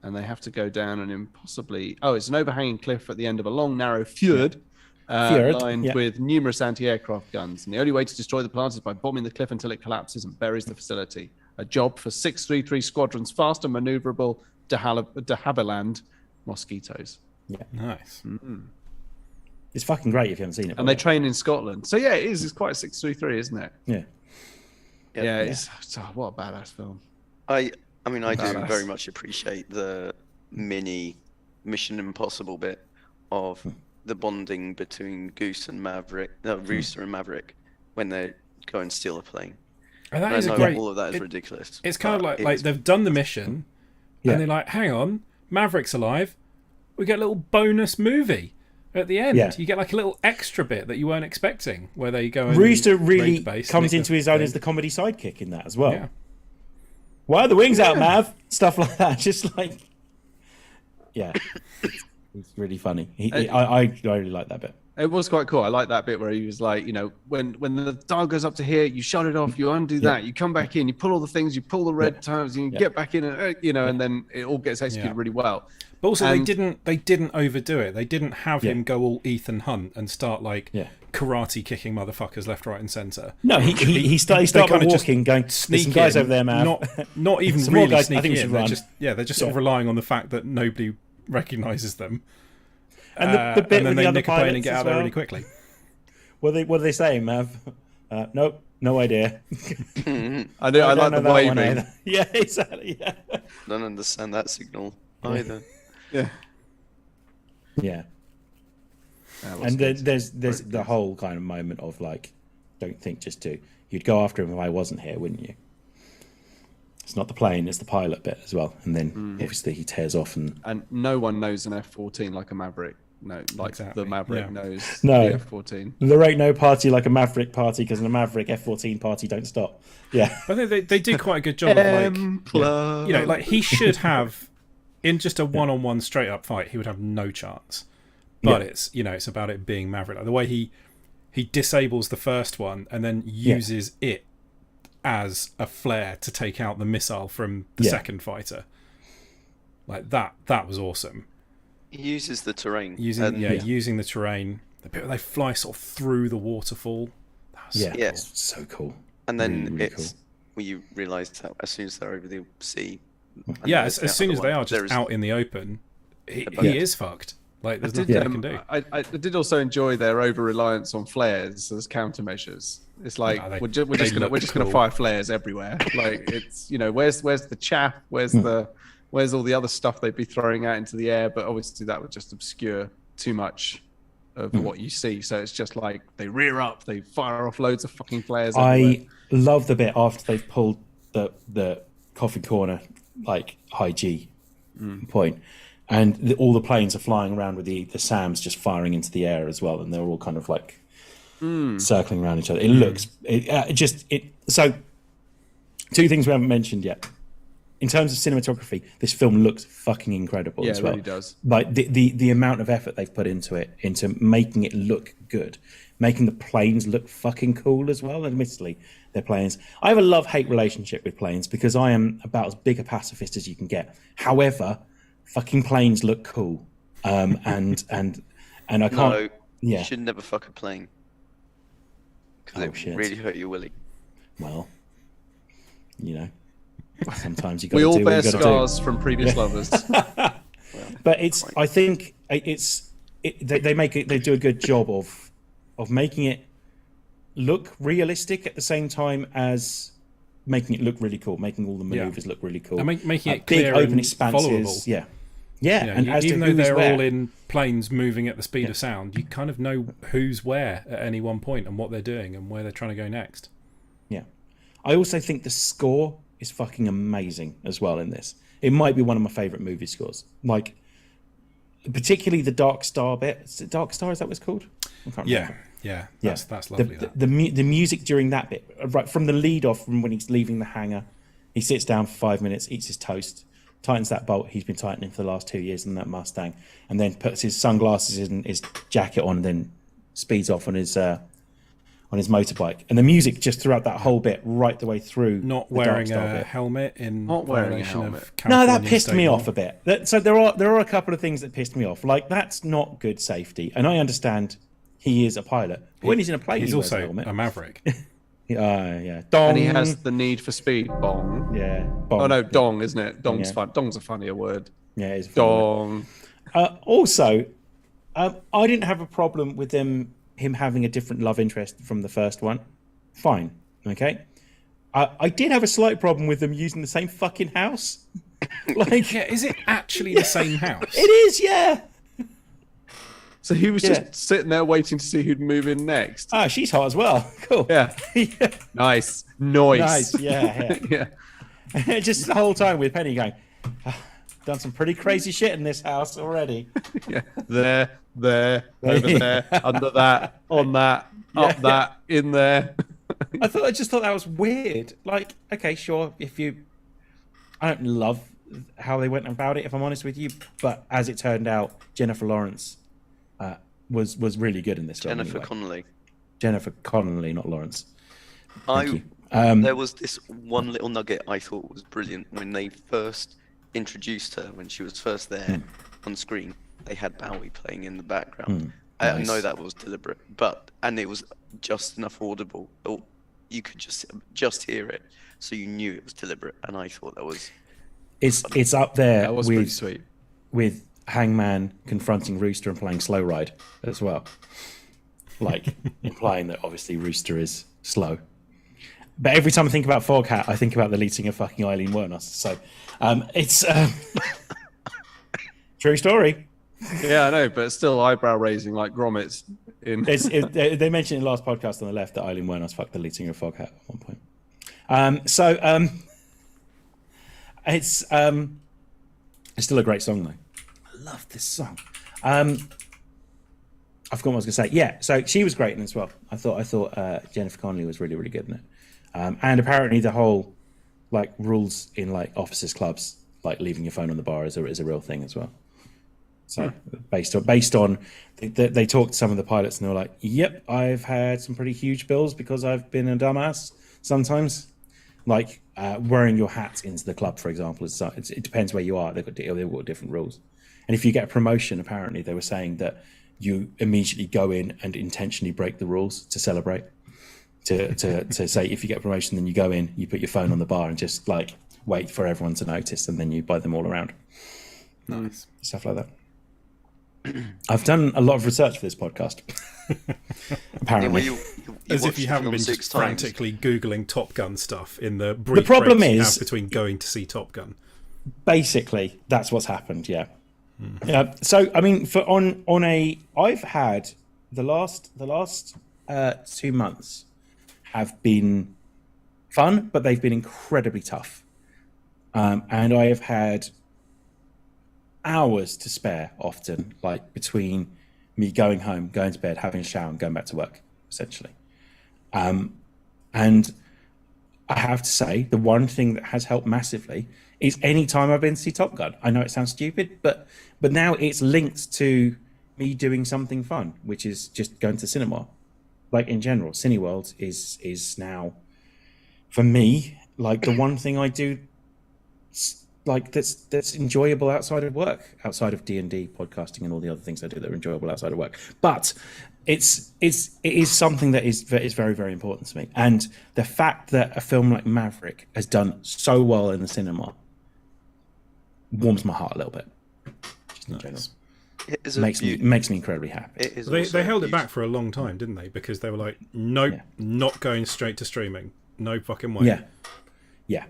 And they have to go down an impossibly... Oh, it's an overhanging cliff at the end of a long, narrow fjord. Lined with numerous anti-aircraft guns. And the only way to destroy the plant is by bombing the cliff until it collapses and buries the facility. A job for 633 Squadron's fast and maneuverable de Havilland mosquitoes. Yeah. Nice. It's fucking great if you haven't seen it. And they train in Scotland. So yeah, it is. It's quite a 633, isn't it? Yeah. Yeah. It's what a badass film. I mean, I do very much appreciate the mini Mission Impossible bit of the bonding between Rooster and Maverick when they go and steal a plane. And that I is know great. all of that is ridiculous. It's kind of like they've done the mission, and they're like, "Hang on, Maverick's alive. We get a little bonus movie at the end. You get like a little extra bit that you weren't expecting, where they go and Rooster really comes into his own as the comedy sidekick in that as well. Yeah. Why are the wings out, Mav? Stuff like that. Just like, it's really funny. I really like that bit. It was quite cool. I like that bit where he was like, when the dial goes up to here, you shut it off, you undo that, you come back in, you pull all the things, you pull the red times, and you get back in, and and then it all gets executed really well. But also, they didn't overdo it. They didn't have him go all Ethan Hunt and start like karate kicking motherfuckers left, right, and centre. No, he started walking, going, "There's some guys over there, man." Not even some really guys, sneaking I think in. They're just sort of relying on the fact that nobody recognises them. And the bit and then with they the other nick a plane and pilots get as out there well. really quickly. What are they saying, Mav? Nope, no idea. I like the waving. Yeah, exactly. Yeah. Don't understand that signal either. Yeah. And there's the whole kind of moment of like, don't think just to. You'd go after him if I wasn't here, wouldn't you? It's not the plane, it's the pilot bit as well. And then obviously he tears off and no one knows an F-14 like a Maverick. No, like the Maverick knows the F-14. There ain't no party like a Maverick party because the Maverick F-14 party don't stop. Yeah. I think they do quite a good job of like he should have in just a one-on-one straight up fight, he would have no chance. But it's about it being Maverick. Like the way he disables the first one and then uses it as a flare to take out the missile from the second fighter. Like that was awesome. He uses the terrain. Using the terrain. The bit where they fly sort of through the waterfall. It's so cool. And then you realise that as soon as they're over the sea. As soon as they are just out in the open, he is fucked. Like there's nothing they can do. I did also enjoy their over reliance on flares as countermeasures. It's like we're just gonna fire flares everywhere. Like it's where's the chaff? Where's all the other stuff they'd be throwing out into the air? But obviously that would just obscure too much of what you see. So it's just like they rear up, they fire off loads of fucking flares. I love the bit after they've pulled the coffee corner like high G point, and all the planes are flying around with the SAMs just firing into the air as well, and they're all kind of like circling around each other. It looks so. Two things we haven't mentioned yet. In terms of cinematography, this film looks fucking incredible as well. It really does. Like the amount of effort they've put into it, into making it look good, making the planes look fucking cool as well. Admittedly, they're planes. I have a love-hate relationship with planes because I am about as big a pacifist as you can get. However, fucking planes look cool, and I can't. No, you should never fuck a plane because it really hurt your willy. Well, sometimes you got we to all do what bear you gotta scars do. from previous lovers. But I think they do a good job of making it look realistic at the same time as making it look really cool, making all the maneuvers look really cool, and making it big clear open and expanses. followable. And as even to though who's they're where, all in planes moving at the speed of sound, you kind of know who's where at any one point and what they're doing and where they're trying to go next. Yeah, I also think the score is fucking amazing as well in this. It might be one of my favourite movie scores. Like, particularly the Dark Star bit. Is it Dark Star? Is that what it's called? I can't remember. Yeah. That's lovely. The music during that bit, right from the lead off, from when he's leaving the hangar, he sits down for 5 minutes, eats his toast, tightens that bolt he's been tightening for the last 2 years in that Mustang, and then puts his sunglasses and his jacket on, and then speeds off on his motorbike. And the music just throughout that whole bit, right the way through. Not wearing a helmet in not wearing a helmet. No, that pissed me off a bit. So there are a couple of things that pissed me off. Like, that's not good safety, and I understand he is a pilot. But when he's in a plane, he's he wears also a helmet. a Maverick. Yeah. Dong. And he has the need for speed. Bong. Yeah. Bong. Oh no, dong, isn't it? Dong's fun. Dong's a funnier word. Yeah, it's dong. Also, I didn't have a problem with him having a different love interest from the first one. Fine. Okay. I did have a slight problem with them using the same fucking house. Like, yeah, is it actually the same house? It is, yeah. So he was just sitting there waiting to see who'd move in next. Ah, she's hot as well. Cool. Yeah. Yeah. Nice. Yeah. Just the whole time with Penny going, done some pretty crazy shit in this house already. Yeah. There, over there, under that, on that, up that, in there. I just thought that was weird. Like, okay, sure, I don't love how they went about it, if I'm honest with you, but as it turned out, Jennifer Lawrence was really good in this film. Jennifer Connelly, not Lawrence. There was this one little nugget I thought was brilliant when they first introduced her, when she was first there on screen. They had Bowie playing in the background. I know that was deliberate, and it was just enough audible. Or you could just hear it, so you knew it was deliberate. And I thought that was it's up there. That was pretty sweet. With Hangman confronting Rooster and playing Slow Ride as well, like implying that obviously Rooster is slow. But every time I think about Foghat, I think about the lead singer fucking Eileen Wuornos. So it's true story. Yeah, I know, but it's still eyebrow raising like grommets. They mentioned in the last podcast on the left that Eileen Wuornos fucked the lead singer of Foghat at one point. It's still a great song though. I love this song. I forgot what I was going to say. Yeah, so she was great in it as well. I thought Jennifer Connelly was really, really good in it. And apparently the whole like rules in like officers clubs, like leaving your phone on the bar is a real thing as well. So based on they talked to some of the pilots and they were like, yep, I've had some pretty huge bills because I've been a dumbass sometimes. Like wearing your hat into the club, for example, it depends where you are. They've got different rules. And if you get a promotion, apparently they were saying that you immediately go in and intentionally break the rules to celebrate. To say if you get a promotion, then you go in, you put your phone on the bar and just like wait for everyone to notice, and then you buy them all around. Nice stuff like that. I've done a lot of research for this podcast. Apparently, you as if you haven't been just frantically googling Top Gun stuff in the brief the problem breaks you is have between going to see Top Gun. Basically, that's what's happened. Yeah. So I mean, I've had the last 2 months have been fun, but they've been incredibly tough. And I have had hours to spare often, like between me going home, going to bed, having a shower and going back to work, essentially. And I have to say, the one thing that has helped massively is any time I've been to see Top Gun. I know it sounds stupid, but now it's linked to me doing something fun, which is just going to cinema. Like in general, Cineworld is now, for me, like the one thing I do, like that's enjoyable outside of work, outside of D&D, podcasting, and all the other things I do that are enjoyable outside of work. But it is something that is very, very important to me. And the fact that a film like Maverick has done so well in the cinema warms my heart a little bit. Just in general. Makes me incredibly happy. They held it back for a long time, didn't they? Because they were like, nope, not going straight to streaming. No fucking way. Yeah.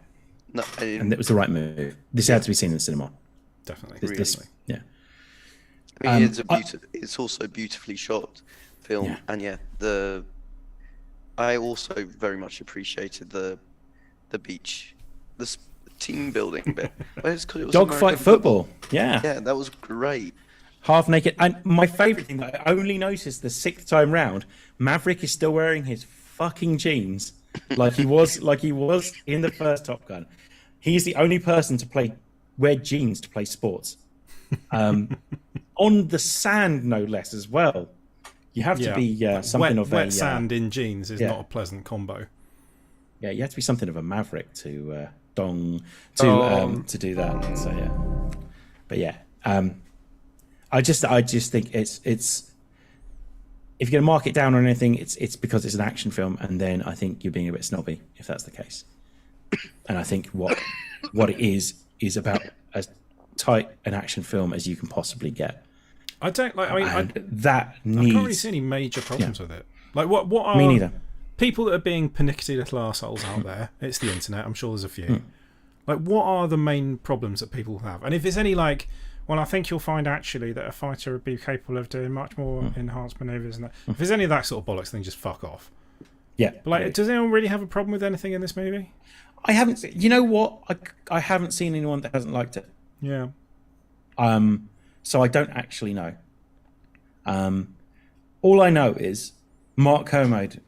No, and it was the right move. This had to be seen in the cinema. Definitely. Yeah. I mean, it's also a beautifully shot film, and I also very much appreciated the beach, the team building bit. Dogfight football. Yeah, that was great. Half naked, and my favourite thing that I only noticed the 6th time round, Maverick is still wearing his fucking jeans, like he was in the first Top Gun. He's the only person to play wear jeans to play sports. On the sand, no less, as well. You have to be something of wet a... sand in jeans is not a pleasant combo. Yeah, you have to be something of a maverick to do that. So yeah, but yeah, I just think it's if you're gonna mark it down or anything, it's because it's an action film, and then I think you're being a bit snobby if that's the case. And I think what it is about as tight an action film as you can possibly get. I don't like. I mean, I can't really see any major problems with it. Like, what are me neither. People that are being pernickety little arseholes out there? It's the internet. I'm sure there's a few. Like, what are the main problems that people have? And if there's any, like, well, I think you'll find actually that a fighter would be capable of doing much more enhanced maneuvers. And that. If there's any of that sort of bollocks, then just fuck off. Yeah. But like, does anyone really have a problem with anything in this movie? I haven't. You know what? I haven't seen anyone that hasn't liked it. Yeah. So I don't actually know. All I know is Mark Kermode,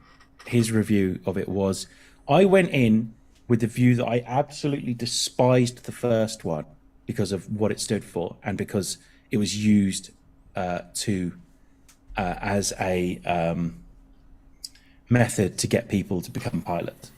his review of it was, I went in with the view that I absolutely despised the first one because of what it stood for and because it was used as a method to get people to become pilots.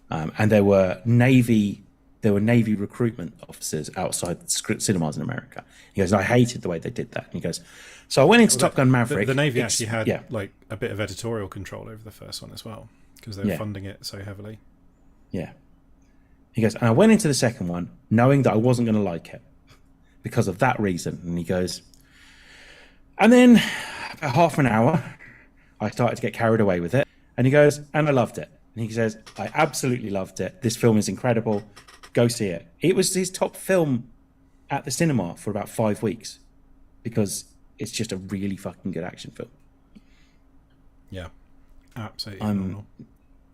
And there were Navy recruitment officers outside the cinemas in America. He goes, I hated the way they did that. And he goes, so I went into Top Gun Maverick. The Navy actually had like a bit of editorial control over the first one as well because they were funding it so heavily. Yeah. He goes, and I went into the second one knowing that I wasn't going to like it because of that reason. And he goes, and then about half an hour, I started to get carried away with it. And he goes, and I loved it. And he says, I absolutely loved it. This film is incredible. Go see it. It was his top film at the cinema for about 5 weeks because it's just a really fucking good action film. Yeah, absolutely.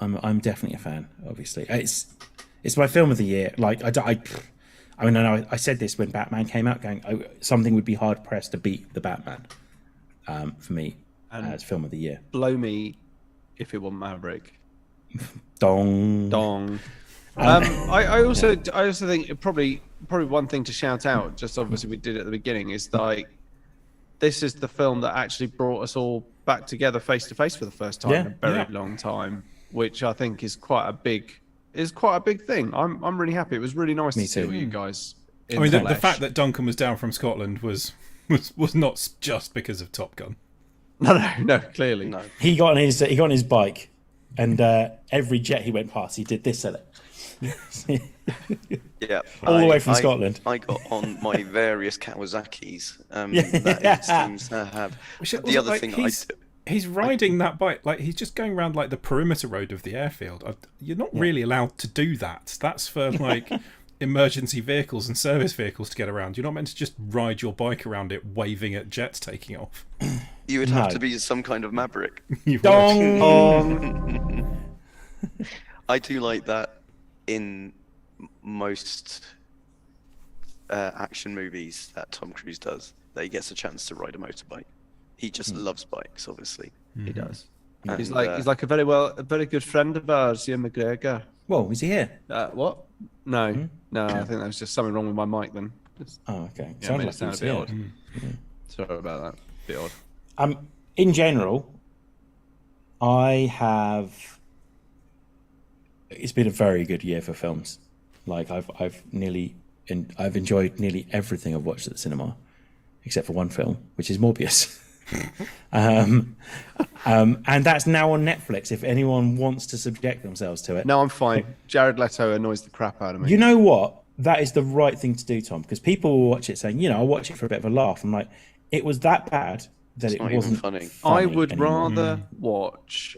I'm definitely a fan. Obviously, it's my film of the year. Like I mean, I said this when Batman came out, going something would be hard pressed to beat the Batman for me as film of the year. Blow me if it wasn't Maverick. Dong. I also think probably one thing to shout out, just obviously we did it at the beginning, is like this is the film that actually brought us all back together face to face for the first time in a very long time, which I think is quite a big thing. I'm really happy. It was really nice to see all you guys. I mean, the fact that Duncan was down from Scotland was not just because of Top Gun. No, clearly. No. He got on his bike, and every jet he went past, he did this at it. Yeah, all the way from Scotland. I got on my various Kawasaki's that it seems to have. The other thing he's riding that bike like he's just going around like the perimeter road of the airfield. You're not really allowed to do that. That's for like emergency vehicles and service vehicles to get around. You're not meant to just ride your bike around it, waving at jets taking off. You would have to be some kind of Maverick. Dong. I do like that. In most action movies that Tom Cruise does, that he gets a chance to ride a motorbike. He just loves bikes, obviously. He does. And, he's like a very good friend of ours, Ian McGregor. Whoa, is he here? What? No, I think there was just something wrong with my mic then. Okay. Yeah, made it sound a bit odd. Sorry about that. Bit odd. In general, it's been a very good year for films. Like I've enjoyed nearly everything I've watched at the cinema, except for one film, which is Morbius. And that's now on Netflix. If anyone wants to subject themselves to it. No, I'm fine. Jared Leto annoys the crap out of me. You know what? That is the right thing to do, Tom, because people will watch it saying, I'll watch it for a bit of a laugh. I'm like, it was that bad that it wasn't funny. I would rather watch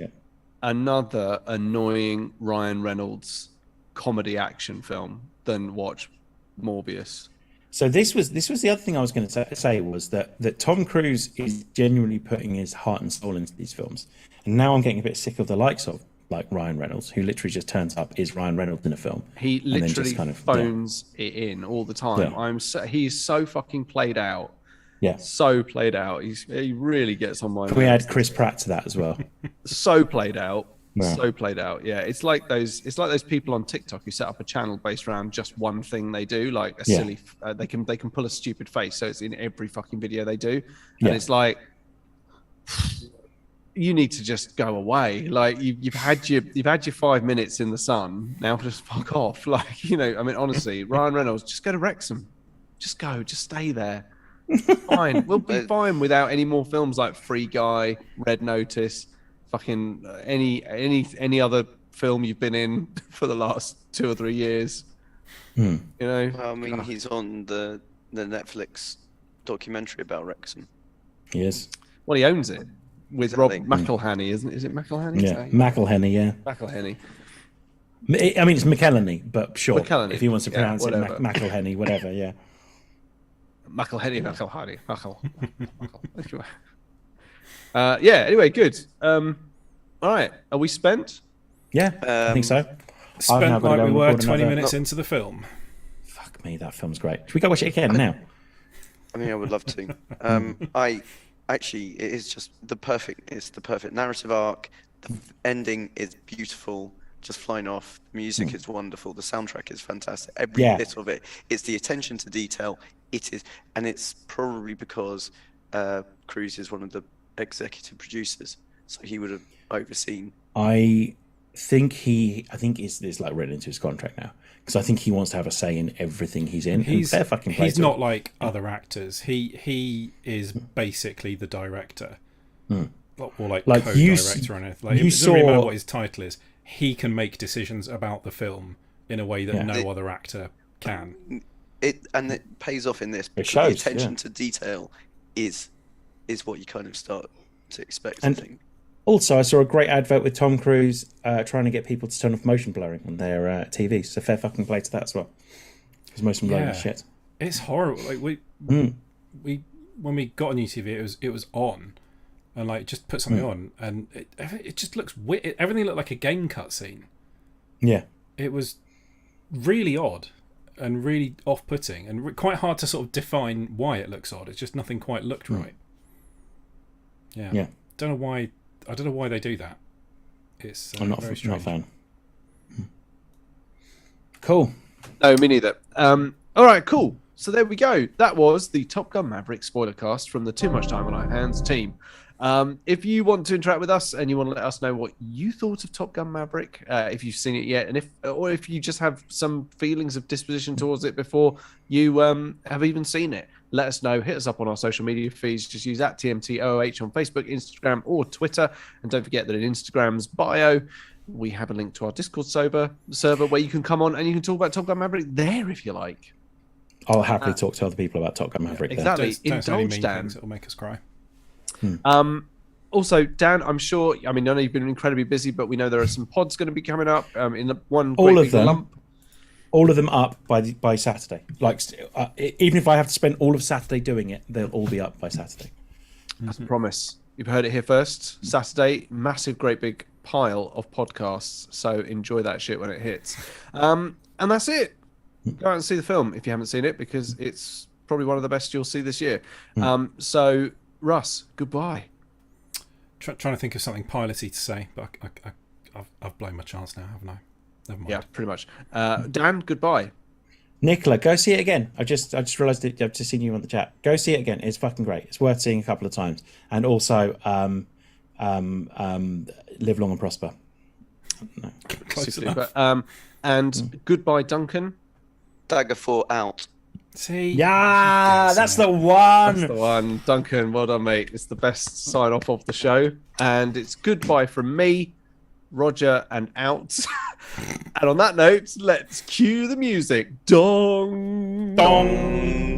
another annoying Ryan Reynolds comedy action film than watch Morbius. So this was the other thing I was going to say was that Tom Cruise is genuinely putting his heart and soul into these films, and now I'm getting a bit sick of the likes of like Ryan Reynolds, who literally just turns up is Ryan Reynolds in a film. He literally phones it in all the time. Yeah. He's so fucking played out. Yeah, so played out. He really gets on my. We add Chris Pratt to that as well. So played out. Yeah. So played out. Yeah, it's like those people on TikTok who set up a channel based around just one thing they do, like a silly. They can pull a stupid face, so it's in every fucking video they do, and it's like, you need to just go away. Like you've had your 5 minutes in the sun. Now just fuck off. Like, you know, I mean, honestly, Ryan Reynolds, just go to Wrexham. Just go. Just stay there. Fine. We'll be fine without any more films like Free Guy, Red Notice, fucking any other film you've been in for the last 2 or 3 years. You know. Well, I mean, he's on the Netflix documentary about Wrexham. He is. Well, he owns it with Rob McElhenney, isn't it? Is it McElhenney? Yeah, McElhenney. Yeah. McElhenney. I mean, it's McElhenney, but sure, McElhenney. if he wants to pronounce it whatever. McElhenney, whatever. Yeah. McElhenney. Yeah. Anyway, good. All right. Are we spent? Yeah, I think so. Spent like we were 20 minutes into the film. Fuck me, that film's great. Should we go watch it again now? I mean, I would love to. It is just the perfect narrative arc. The ending is beautiful, just flying off. The music is wonderful. The soundtrack is fantastic. Every bit of it. It's the attention to detail. It is, and it's probably because Cruise is one of the executive producers, so he would have overseen. I think it's like written into his contract now, because I think he wants to have a say in everything he's in. He's not like other actors. He is basically the director, or like co-director or anything. Like, it doesn't really matter what his title is. He can make decisions about the film in a way that no other actor can. It pays off in this because the attention to detail is what you kind of start to expect. And I think. Also, I saw a great advert with Tom Cruise trying to get people to turn off motion blurring on their TVs. So fair fucking play to that as well. Because motion blurring is shit. It's horrible. Like we when we got a new TV, it was on, and like just put something on, and it just looks weird. Everything looked like a game cutscene. Yeah, it was really odd and really off-putting, and quite hard to sort of define why it looks odd. It's just nothing quite looked right. Yeah. Don't know why. I don't know why they do that. It's I'm not very a fan. Cool. No, me neither. All right, cool. So there we go. That was the Top Gun Maverick spoiler cast from the Too Much Time on Our Hands team. If you want to interact with us and you want to let us know what you thought of Top Gun Maverick, if you've seen it yet, and if you just have some feelings of disposition towards it before you have even seen it, let us know. Hit us up on our social media feeds. Just use @TMTOOH on Facebook, Instagram, or Twitter. And don't forget that in Instagram's bio, we have a link to our Discord server where you can come on and you can talk about Top Gun Maverick there if you like. I'll happily talk to other people about Top Gun Maverick. Exactly. Don't say any mean things. It'll make us cry. Also, Dan, I'm sure. I mean, I know you've been incredibly busy, but we know there are some pods going to be coming up in one all great of them. lump. All of them up by Saturday. Like, even if I have to spend all of Saturday doing it, they'll all be up by Saturday. That's a promise. You've heard it here first. Saturday, massive, great big pile of podcasts. So enjoy that shit when it hits. And that's it. Go out and see the film if you haven't seen it, because it's probably one of the best you'll see this year. So, Russ, goodbye. Trying to think of something piloty to say, but I've blown my chance now, haven't I? Never mind. Yeah, pretty much. Dan, goodbye. Nicola, go see it again. I just realised that I've just seen you on the chat. Go see it again. It's fucking great. It's worth seeing a couple of times. And also, live long and prosper. No. Close Super. enough. And goodbye, Duncan. Daggerfall out. See, that's the one. That's the one. Duncan, well done, mate. It's the best sign off of the show. And it's goodbye from me, Roger, and out. And on that note, let's cue the music. Dong. Dong.